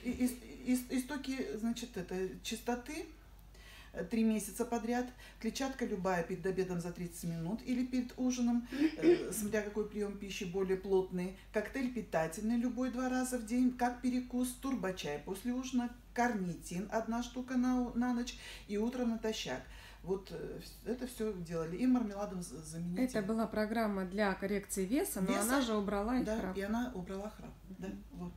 Истоки, значит, это чистоты 3 месяца подряд, клетчатка любая перед обедом за 30 минут или перед ужином, смотря какой прием пищи более плотный, коктейль питательный любой 2 раза в день, как перекус, турбочай после ужина, карнитин 1 штука на ночь и утром натощак. Вот это все делали. И мармеладом заменить. Это была программа для коррекции веса, но она же убрала и храп. Да, и она убрала храп. Да, вот.